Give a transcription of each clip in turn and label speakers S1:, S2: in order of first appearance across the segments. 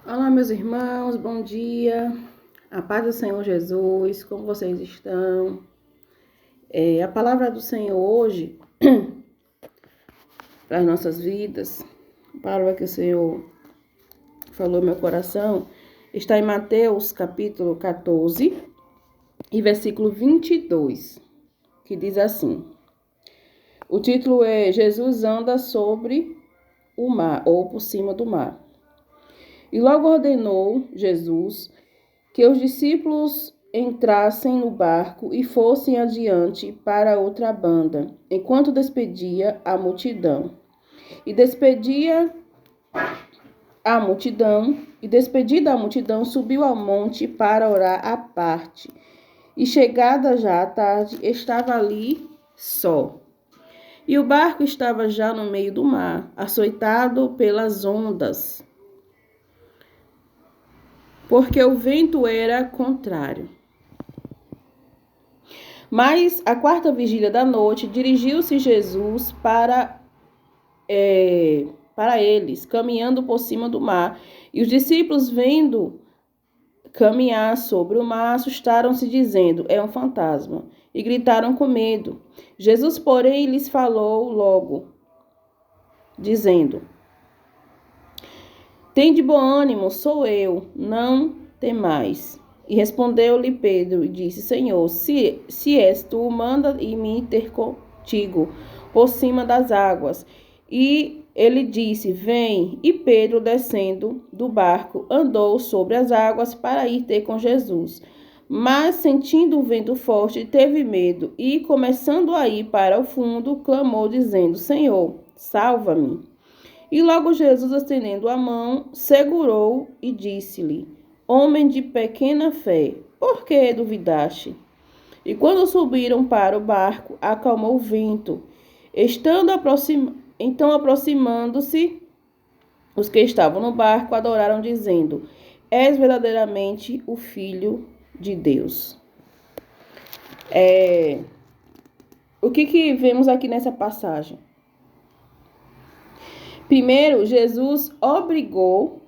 S1: Olá, meus irmãos, bom dia. A paz do Senhor Jesus, como vocês estão? A palavra do Senhor hoje, para as nossas vidas, a palavra que o Senhor falou no meu coração, está em Mateus capítulo 14 e versículo 22, que diz assim: o título é Jesus anda sobre o mar, ou por cima do mar. E logo ordenou Jesus que os discípulos entrassem no barco e fossem adiante para outra banda, enquanto despedia a multidão. Despedida a multidão, subiu ao monte para orar à parte. E chegada já a tarde, estava ali só. E o barco estava já no meio do mar, açoitado pelas ondas, porque o vento era contrário. Mas, à quarta vigília da noite, dirigiu-se Jesus para eles, caminhando por cima do mar. E os discípulos, vendo caminhar sobre o mar, assustaram-se, dizendo: é um fantasma. E gritaram com medo. Jesus, porém, lhes falou logo, dizendo: tende bom ânimo, sou eu, não temais. E respondeu-lhe Pedro e disse: Senhor, se és tu, manda-me ter contigo por cima das águas. E ele disse: vem. E Pedro, descendo do barco, andou sobre as águas para ir ter com Jesus. Mas, sentindo o vento forte, teve medo e, começando a ir para o fundo, clamou, dizendo: Senhor, salva-me. E logo Jesus, estendendo a mão, segurou e disse-lhe: homem de pequena fé, por que duvidaste? E quando subiram para o barco, acalmou o vento. Então, aproximando-se, os que estavam no barco adoraram, dizendo: és verdadeiramente o Filho de Deus. O que vemos aqui nessa passagem? Primeiro, Jesus obrigou.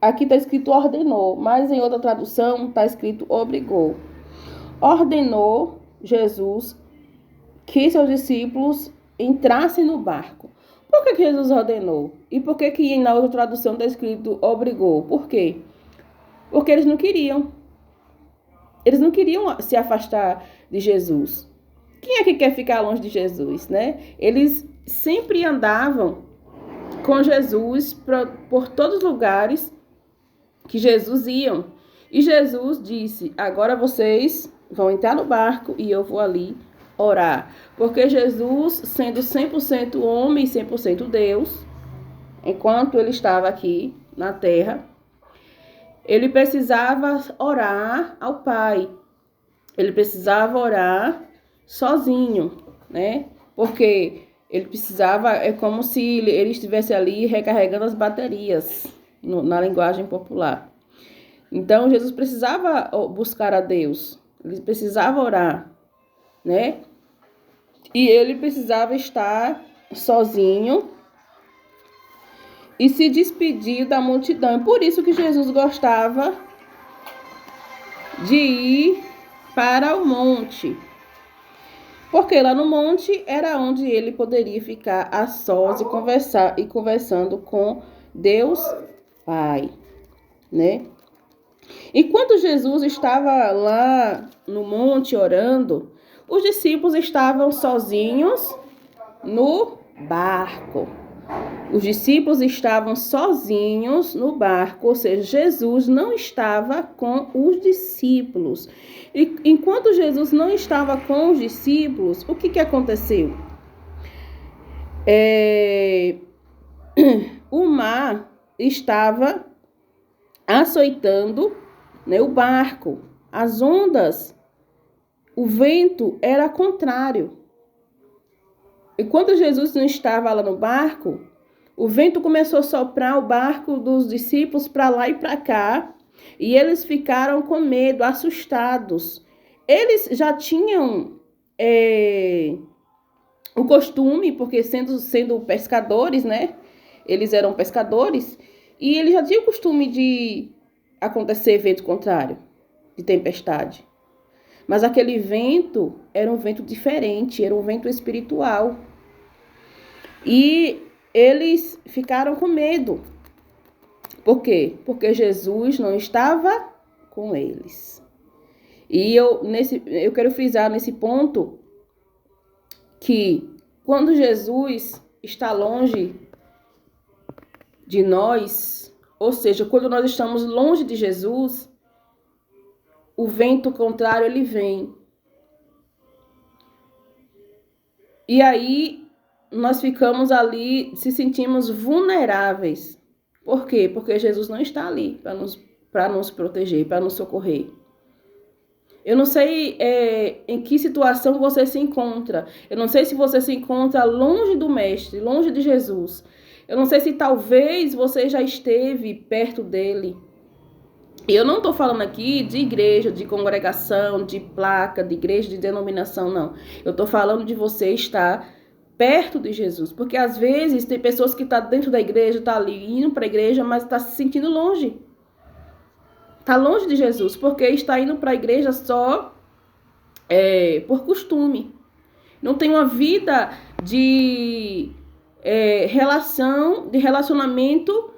S1: Aqui está escrito ordenou, mas em outra tradução está escrito obrigou. Ordenou Jesus que seus discípulos entrassem no barco. Por que Jesus ordenou? E por que na outra tradução está escrito obrigou? Por quê? Porque eles não queriam. Eles não queriam se afastar de Jesus. Quem é que quer ficar longe de Jesus, né? Eles sempre andavam com Jesus por todos os lugares que Jesus iam. E Jesus disse: agora vocês vão entrar no barco e eu vou ali orar. Porque Jesus, sendo 100% homem e 100% Deus, enquanto ele estava aqui na terra, ele precisava orar ao Pai. Ele precisava orar sozinho, né? Porque ele precisava, é como se ele estivesse ali recarregando as baterias, na linguagem popular. Então, Jesus precisava buscar a Deus, ele precisava orar, né? E ele precisava estar sozinho e se despedir da multidão. Por isso que Jesus gostava de ir para o monte. Porque lá no monte era onde ele poderia ficar a sós e conversando com Deus Pai, né? Enquanto Jesus estava lá no monte orando, os discípulos estavam sozinhos no barco. Os discípulos estavam sozinhos no barco, ou seja, Jesus não estava com os discípulos. E enquanto Jesus não estava com os discípulos, o que aconteceu? O mar estava açoitando, né, o barco. As ondas, o vento era contrário. E quando Jesus não estava lá no barco, o vento começou a soprar o barco dos discípulos para lá e para cá, e eles ficaram com medo, assustados. Eles já tinham o costume, porque sendo pescadores, né? Eles eram pescadores, E ele já tinha o costume de acontecer vento contrário, de tempestade. Mas aquele vento era um vento diferente, era um vento espiritual. E eles ficaram com medo. Por quê? Porque Jesus não estava com eles. E eu quero frisar nesse ponto que quando Jesus está longe de nós, ou seja, quando nós estamos longe de Jesus, o vento contrário ele vem. E aí nós ficamos ali, se sentimos vulneráveis. Por quê? Porque Jesus não está ali para nos proteger, para nos socorrer. Eu não sei em que situação você se encontra. Eu não sei se você se encontra longe do Mestre, longe de Jesus. Eu não sei se talvez você já esteve perto dele. E eu não estou falando aqui de igreja, de congregação, de placa, de igreja, de denominação, não. Eu estou falando de você estar perto de Jesus. Porque às vezes tem pessoas que estão dentro da igreja, estão ali indo para a igreja, mas estão se sentindo longe. Está longe de Jesus, porque está indo para a igreja só por costume. Não tem uma vida de relacionamento,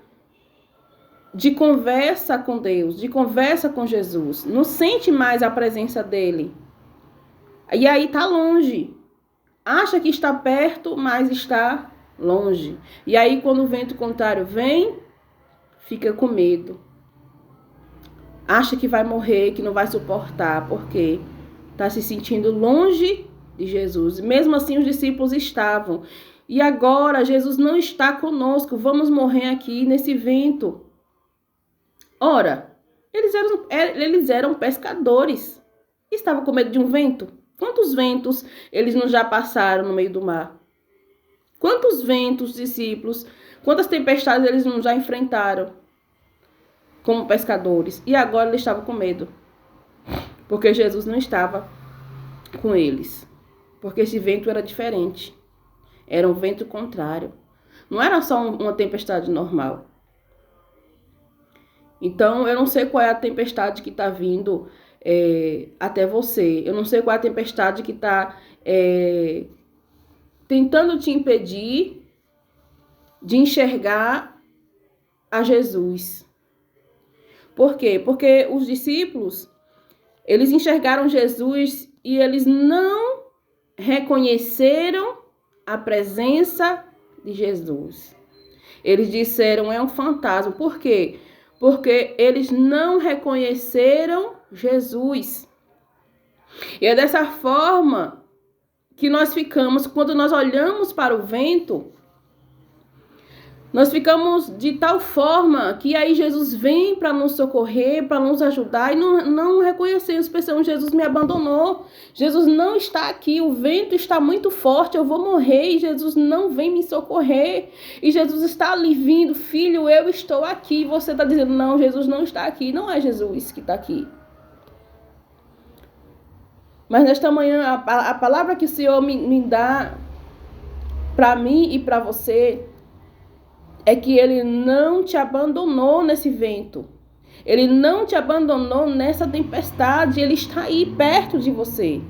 S1: de conversa com Deus, de conversa com Jesus. Não sente mais a presença dele. E aí está longe. Acha que está perto, mas está longe. E aí quando o vento contrário vem, fica com medo. Acha que vai morrer, que não vai suportar, porque está se sentindo longe de Jesus. Mesmo assim, os discípulos estavam. E agora, Jesus não está conosco. Vamos morrer aqui nesse vento. Ora, eles eram pescadores. Estavam com medo de um vento? Quantos ventos eles não já passaram no meio do mar? Quantos ventos, discípulos, quantas tempestades eles não já enfrentaram? Como pescadores, e agora eles estavam com medo, porque Jesus não estava com eles, porque esse vento era diferente, era um vento contrário, não era só uma tempestade normal. Então eu não sei qual é a tempestade que está vindo até você, eu não sei qual é a tempestade que está tentando te impedir de enxergar a Jesus. Por quê? Porque os discípulos, eles enxergaram Jesus e eles não reconheceram a presença de Jesus. Eles disseram, é um fantasma. Por quê? Porque eles não reconheceram Jesus. E é dessa forma que nós ficamos, quando nós olhamos para o vento, nós ficamos de tal forma que aí Jesus vem para nos socorrer, para nos ajudar e não reconhecemos, pensamos, Jesus me abandonou, Jesus não está aqui, o vento está muito forte, eu vou morrer e Jesus não vem me socorrer. E Jesus está ali vindo, filho, eu estou aqui. E você está dizendo, não, Jesus não está aqui, não é Jesus que está aqui. Mas nesta manhã, a palavra que o Senhor me dá para mim e para você é que Ele não te abandonou nesse vento. Ele não te abandonou nessa tempestade. Ele está aí perto de você.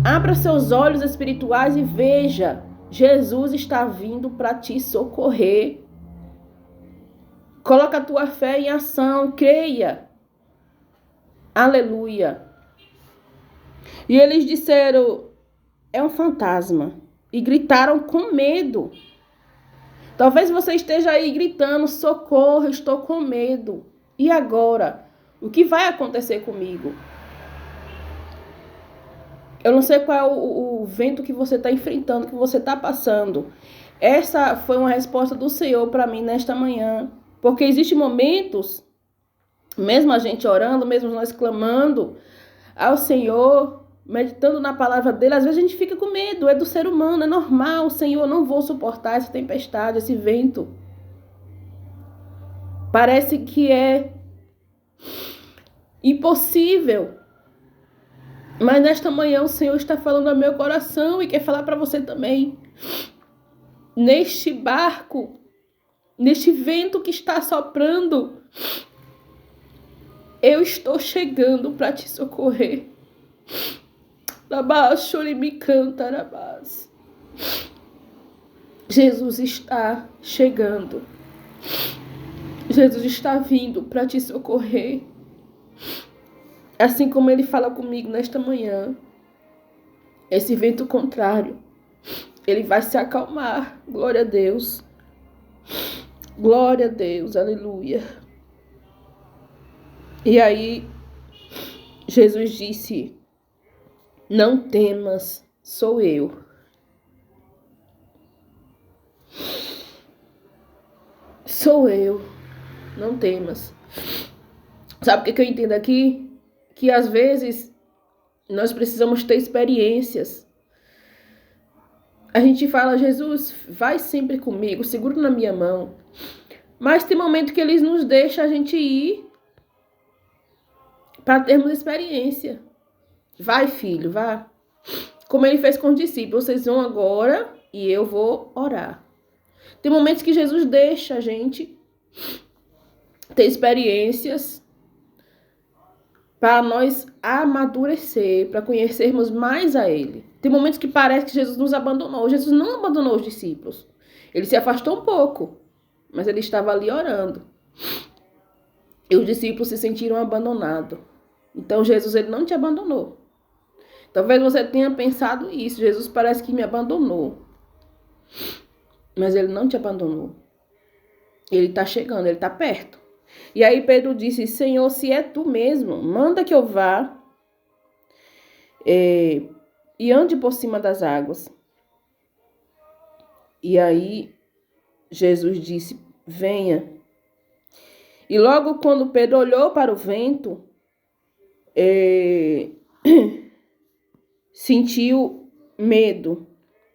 S1: Abra seus olhos espirituais e veja. Jesus está vindo para te socorrer. Coloca a tua fé em ação. Creia. Aleluia. E eles disseram, é um fantasma. E gritaram com medo. Talvez você esteja aí gritando, socorro, estou com medo. E agora? O que vai acontecer comigo? Eu não sei qual é o vento que você está enfrentando, que você está passando. Essa foi uma resposta do Senhor para mim nesta manhã. Porque existem momentos, mesmo a gente orando, mesmo nós clamando ao Senhor, meditando na palavra dele, às vezes a gente fica com medo, é do ser humano, é normal. Senhor, eu não vou suportar essa tempestade, esse vento. Parece que é impossível. Mas nesta manhã o Senhor está falando ao meu coração e quer falar para você também. Neste barco neste vento que está soprando, eu estou chegando para te socorrer. Jesus está chegando. Jesus está vindo para te socorrer. Assim como ele fala comigo nesta manhã, esse vento contrário, ele vai se acalmar. Glória a Deus. Glória a Deus. Aleluia. E aí, Jesus disse: não temas, sou eu. Sou eu. Não temas. Sabe o que eu entendo aqui? Que às vezes nós precisamos ter experiências. A gente fala: Jesus, vai sempre comigo, segura na minha mão. Mas tem momento que eles nos deixam a gente ir para termos experiência. Vai, filho, vá. Como ele fez com os discípulos, vocês vão agora e eu vou orar. Tem momentos que Jesus deixa a gente ter experiências para nós amadurecer, para conhecermos mais a Ele. Tem momentos que parece que Jesus nos abandonou. Jesus não abandonou os discípulos. Ele se afastou um pouco, mas ele estava ali orando. E os discípulos se sentiram abandonados. Então Jesus, ele não te abandonou. Talvez você tenha pensado isso. Jesus parece que me abandonou. Mas ele não te abandonou. Ele está chegando, ele está perto. E aí Pedro disse: Senhor, se é tu mesmo, manda que eu vá e ande por cima das águas. E aí Jesus disse: venha. E logo quando Pedro olhou para o vento, sentiu medo.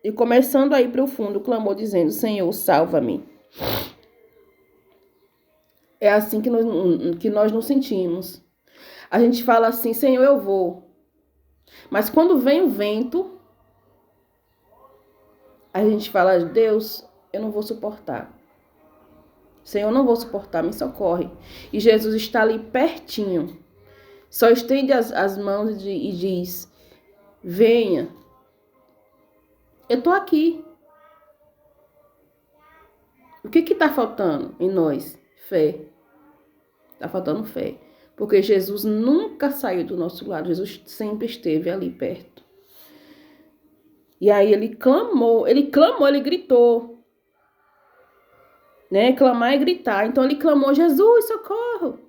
S1: E começando a ir para o fundo, clamou dizendo: Senhor, salva-me. É assim que nós nos sentimos. A gente fala assim: Senhor, eu vou. Mas quando vem o vento, a gente fala: Deus, eu não vou suportar. Senhor, eu não vou suportar, me socorre. E Jesus está ali pertinho. Só estende as mãos e diz: venha. Eu estou aqui. O que está faltando em nós? Fé. Está faltando fé. Porque Jesus nunca saiu do nosso lado. Jesus sempre esteve ali perto. E aí ele clamou, ele gritou. Né? Clamar é gritar. Então ele clamou: Jesus, socorro.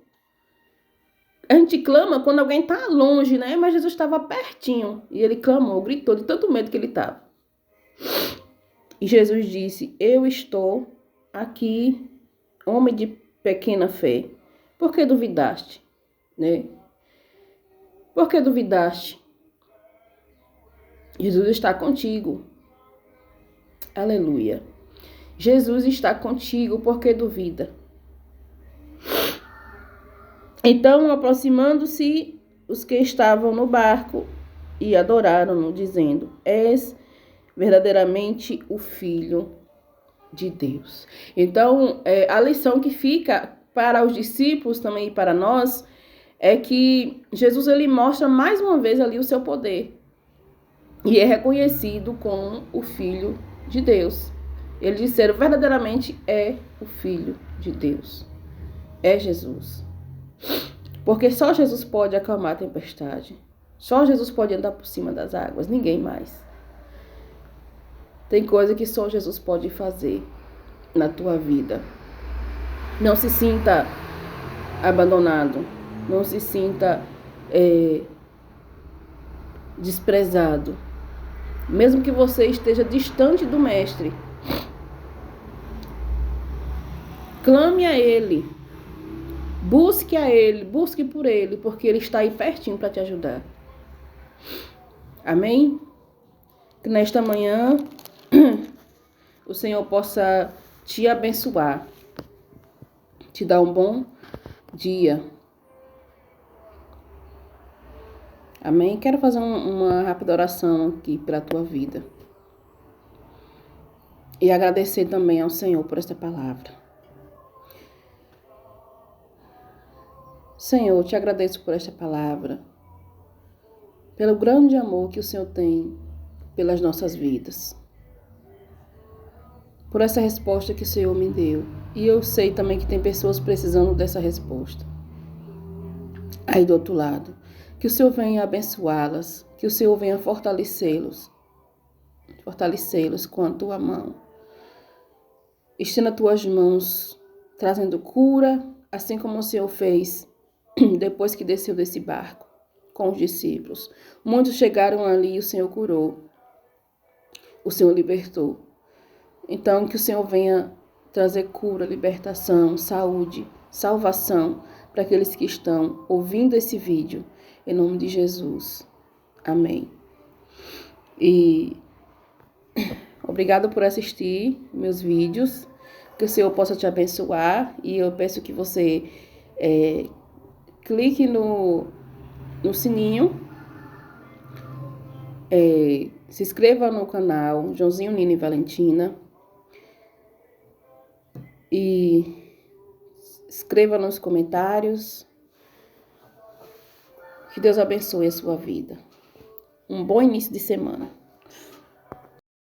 S1: A gente clama quando alguém está longe, né? Mas Jesus estava pertinho. E ele clamou, gritou de tanto medo que ele estava. E Jesus disse: eu estou aqui, homem de pequena fé. Por que duvidaste? Né? Por que duvidaste? Jesus está contigo. Aleluia. Jesus está contigo, porque duvida. Então, aproximando-se os que estavam no barco e adoraram-no, dizendo: és verdadeiramente o Filho de Deus. Então, a lição que fica para os discípulos também e para nós é que Jesus, ele mostra mais uma vez ali o seu poder e é reconhecido como o Filho de Deus. Eles disseram: verdadeiramente é o Filho de Deus. É Jesus. Porque só Jesus pode acalmar a tempestade. Só Jesus pode andar por cima das águas, ninguém mais. Tem coisa que só Jesus pode fazer na tua vida. Não se sinta abandonado. Não se sinta desprezado. Mesmo que você esteja distante do Mestre, clame a Ele. Busque a Ele, busque por Ele, porque Ele está aí pertinho para te ajudar. Amém? Que nesta manhã o Senhor possa te abençoar, te dar um bom dia. Amém? Quero fazer uma rápida oração aqui para a tua vida. E agradecer também ao Senhor por esta palavra. Senhor, te agradeço por esta palavra, pelo grande amor que o Senhor tem pelas nossas vidas, por essa resposta que o Senhor me deu. E eu sei também que tem pessoas precisando dessa resposta. Aí do outro lado, que o Senhor venha abençoá-las, que o Senhor venha fortalecê-los com a tua mão. Estenda tuas mãos, trazendo cura, assim como o Senhor fez depois que desceu desse barco com os discípulos. Muitos chegaram ali e o Senhor curou, o Senhor libertou. Então, que o Senhor venha trazer cura, libertação, saúde, salvação para aqueles que estão ouvindo esse vídeo, em nome de Jesus. Amém. E obrigado por assistir meus vídeos, que o Senhor possa te abençoar, e eu peço que você clique no sininho, se inscreva no canal Joãozinho, Nina e Valentina, e escreva nos comentários. Que Deus abençoe a sua vida. Um bom início de semana.